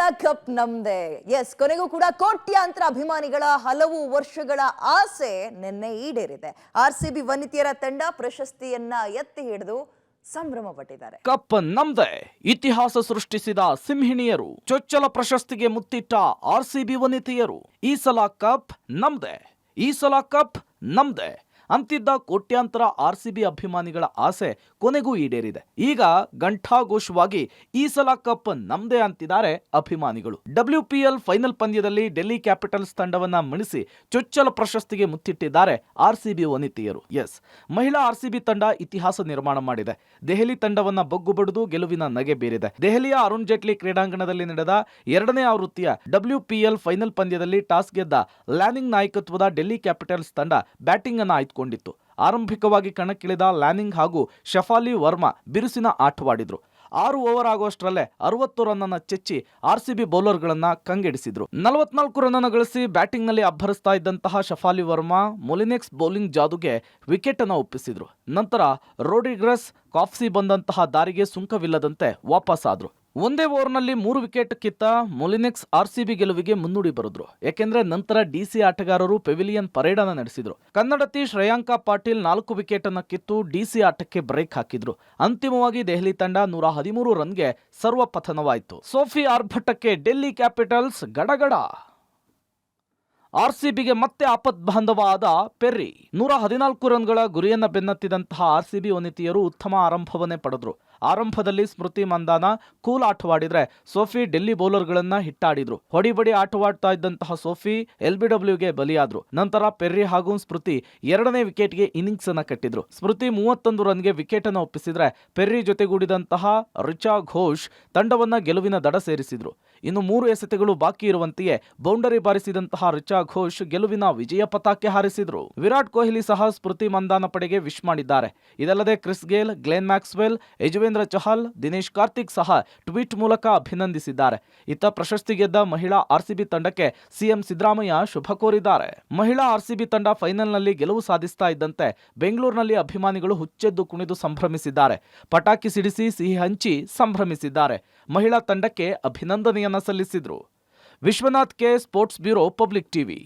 ಸಲ ಕಪ್ ನಮ್ದೆ. ಎಸ್, ಕೊನೆಗೂ ಕೂಡ ಕೋಟ್ಯಾಂತರ ಅಭಿಮಾನಿಗಳ ಹಲವು ವರ್ಷಗಳ ಆಸೆ ನಿನ್ನೆ ಈಡೇರಿದೆ. ಆರ್ಸಿಬಿ ವನಿತೆಯರ ತಂಡ ಪ್ರಶಸ್ತಿಯನ್ನ ಎತ್ತಿ ಹಿಡಿದು ಸಂಭ್ರಮ ಪಟ್ಟಿದ್ದಾರೆ. ಕಪ್ ನಮ್ದೆ. ಇತಿಹಾಸ ಸೃಷ್ಟಿಸಿದ ಸಿಂಹಿಣಿಯರು, ಚೊಚ್ಚಲ ಪ್ರಶಸ್ತಿಗೆ ಮುತ್ತಿಟ್ಟ ಆರ್ಸಿಬಿ ವನಿತೆಯರು. ಈ ಸಲ ಕಪ್ ನಮ್ದೆ, ಈ ಸಲ ಕಪ್ ನಮ್ದೆ ಅಂತಿದ್ದ ಕೋಟ್ಯಾಂತರ ಆರ್ಸಿಬಿ ಅಭಿಮಾನಿಗಳ ಆಸೆ ಕೊನೆಗೂ ಈಡೇರಿದೆ. ಈಗ ಘಂಟಾಘೋಷವಾಗಿ ಈ ಸಲ ಕಪ್ ನಮ್ದೇ ಅಂತಿದ್ದಾರೆ ಅಭಿಮಾನಿಗಳು. WPL ಫೈನಲ್ ಪಂದ್ಯದಲ್ಲಿ ಡೆಲ್ಲಿ ಕ್ಯಾಪಿಟಲ್ಸ್ ತಂಡವನ್ನ ಮಣಿಸಿ ಚೊಚ್ಚಲ ಪ್ರಶಸ್ತಿಗೆ ಮುತ್ತಿಟ್ಟಿದ್ದಾರೆ ಆರ್ಸಿಬಿ ವನಿತೆಯರು. ಎಸ್, ಮಹಿಳಾ ಆರ್ಸಿಬಿ ತಂಡ ಇತಿಹಾಸ ನಿರ್ಮಾಣ ಮಾಡಿದೆ. ದೆಹಲಿ ತಂಡವನ್ನ ಬಗ್ಗು ಬಡಿದು ಗೆಲುವಿನ ನಗೆ ಬೀರಿದೆ. ದೆಹಲಿಯ ಅರುಣ್ ಜೇಟ್ಲಿ ಕ್ರೀಡಾಂಗಣದಲ್ಲಿ ನಡೆದ 2ನೇ ಆವೃತ್ತಿಯ WPL ಫೈನಲ್ ಪಂದ್ಯದಲ್ಲಿ ಟಾಸ್ ಗೆದ್ದ ಲ್ಯಾನಿಂಗ್ ನಾಯಕತ್ವದ ಡೆಲ್ಲಿ ಕ್ಯಾಪಿಟಲ್ಸ್ ತಂಡ ಬ್ಯಾಟಿಂಗ್ ಅನ್ನು ಆಯ್ದುಕೊಂಡಿತ್ತು. ಆರಂಭಿಕವಾಗಿ ಕಣಕ್ಕಿಳಿದ ಲ್ಯಾನಿಂಗ್ ಹಾಗೂ ಶಫಾಲಿ ವರ್ಮಾ ಬಿರುಸಿನ ಆಟವಾಡಿದ್ರು. 6 ಓವರ್ ಆಗುವಷ್ಟರಲ್ಲೇ 60 ರನ್ ಚೆಚ್ಚಿ ಆರ್ಸಿಬಿ ಬೌಲರ್ಗಳನ್ನ ಕಂಗೆಡಿಸಿದ್ರು. 44 ರನ್ ಗಳಿಸಿ ಬ್ಯಾಟಿಂಗ್ ನಲ್ಲಿ ಅಬ್ಬರಿಸ್ತಾ ಇದ್ದಂತಹ ಶಫಾಲಿ ವರ್ಮಾ ಮೊಲಿನೆಕ್ಸ್ ಬೌಲಿಂಗ್ ಜಾದುಗೆ ವಿಕೆಟ್ ಅನ್ನು ಒಪ್ಪಿಸಿದ್ರು. ನಂತರ ರೋಡ್ರಿಗಸ್ ಕಾಫ್ಸಿ ಬಂದಂತಹ ದಾರಿಗೆ ಸುಂಕವಿಲ್ಲದಂತೆ ವಾಪಸ್ ಆದ್ರು. ಒಂದೇ ಓವರ್ನಲ್ಲಿ 3 ವಿಕೆಟ್ ಕಿತ್ತ ಮೊಲಿನೆಕ್ಸ್ ಆರ್ಸಿಬಿ ಗೆಲುವಿಗೆ ಮುನ್ನುಡಿ ಬರೆದ್ರು. ಯಾಕೆಂದ್ರೆ ನಂತರ ಡಿಸಿ ಆಟಗಾರರು ಪೆವಿಲಿಯನ್ ಪರೇಡ್ ಅನ್ನು ನಡೆಸಿದ್ರು. ಕನ್ನಡತಿ ಶ್ರೇಯಾಂಕಾ ಪಾಟೀಲ್ 4 ವಿಕೆಟ್ ಅನ್ನು ಕಿತ್ತು ಡಿಸಿ ಆಟಕ್ಕೆ ಬ್ರೇಕ್ ಹಾಕಿದ್ರು. ಅಂತಿಮವಾಗಿ ದೆಹಲಿ ತಂಡ 113 ರನ್ಗೆ ಸರ್ವಪತನವಾಯಿತು. ಸೋಫಿ ಆರ್ಭಟಕ್ಕೆ ಡೆಲ್ಲಿ ಕ್ಯಾಪಿಟಲ್ಸ್ ಗಡಗಡ. ಆರ್ಸಿಬಿಗೆ ಮತ್ತೆ ಆಪದ್ಬಾಂಧವ ಆದ ಪೆರ್ರಿ. 114 ರನ್ಗಳ ಗುರಿಯನ್ನ ಬೆನ್ನತ್ತಿದಂತಹ ಆರ್ಸಿಬಿ ವನಿತೆಯರು ಉತ್ತಮ ಆರಂಭವನ್ನೇ ಪಡೆದ್ರು. ಆರಂಭದಲ್ಲಿ ಸ್ಮೃತಿ ಮಂದಾನ ಕೂಲ್ ಆಟವಾಡಿದ್ರೆ ಸೋಫಿ ಡೆಲ್ಲಿ ಬೌಲರ್ಗಳನ್ನ ಹಿಟ್ಟಾಡಿದ್ರು. ಹೊಡಿಬಡಿ ಆಟವಾಡ್ತಾ ಇದ್ದಂತಹ ಸೋಫಿ LBWಗೆ ಬಲಿಯಾದ್ರು. ನಂತರ ಪೆರ್ರಿ ಹಾಗೂ ಸ್ಮೃತಿ 2ನೇ ವಿಕೆಟ್ಗೆ ಇನ್ನಿಂಗ್ಸ್ ಅನ್ನ ಕಟ್ಟಿದ್ರು. ಸ್ಮೃತಿ 31 ರನ್ಗೆ ವಿಕೆಟ್ ಅನ್ನು ಒಪ್ಪಿಸಿದ್ರೆ ಪೆರ್ರಿ ಜೊತೆಗೂಡಿದಂತಹ ರಿಚಾ ಘೋಷ್ ತಂಡವನ್ನ ಗೆಲುವಿನ ದಡ ಸೇರಿಸಿದ್ರು. ಇನ್ನು 3 ಎಸೆತಗಳು ಬಾಕಿ ಇರುವಂತೆಯೇ ಬೌಂಡರಿ ಬಾರಿಸಿದಂತಹ ರಿಚಾ ಘೋಷ್ ಗೆಲುವಿನ ವಿಜಯ ಪತಾಕೆ ಹಾರಿಸಿದ್ರು. ವಿರಾಟ್ ಕೊಹ್ಲಿ ಸಹ ಸ್ಮೃತಿ ಮಂದಾನ ಪಡೆಗೆ ವಿಶ್ ಮಾಡಿದ್ದಾರೆ. ಇದಲ್ಲದೆ Chris Gayle, Glenn Maxwell, Yuzvendra Chahal, Dinesh Karthik ಸಹ ಟ್ವೀಟ್ ಮೂಲಕ ಅಭಿನಂದಿಸಿದ್ದಾರೆ. ಇತ್ತ ಪ್ರಶಸ್ತಿ ಗೆದ್ದ ಮಹಿಳಾ ಆರ್ಸಿಬಿ ತಂಡಕ್ಕೆ ಸಿಎಂ ಸಿದ್ದರಾಮಯ್ಯ ಶುಭ ಕೋರಿದ್ದಾರೆ. ಮಹಿಳಾ ಆರ್ಸಿಬಿ ತಂಡ ಫೈನಲ್ನಲ್ಲಿ ಗೆಲುವು ಸಾಧಿಸ್ತಾ ಇದ್ದಂತೆ ಬೆಂಗಳೂರಿನಲ್ಲಿ ಅಭಿಮಾನಿಗಳು ಹುಚ್ಚೆದ್ದು ಕುಣಿದು ಸಂಭ್ರಮಿಸಿದ್ದಾರೆ. ಪಟಾಕಿ ಸಿಡಿಸಿ ಸಿಹಿ ಹಂಚಿ ಸಂಭ್ರಮಿಸಿದ್ದಾರೆ. ಮಹಿಳಾ ತಂಡಕ್ಕೆ ಅಭಿನಂದನೆಯನ್ನ ಸಲ್ಲಿಸಿದ್ರು. Vishwanath K, sports bureau, public TV.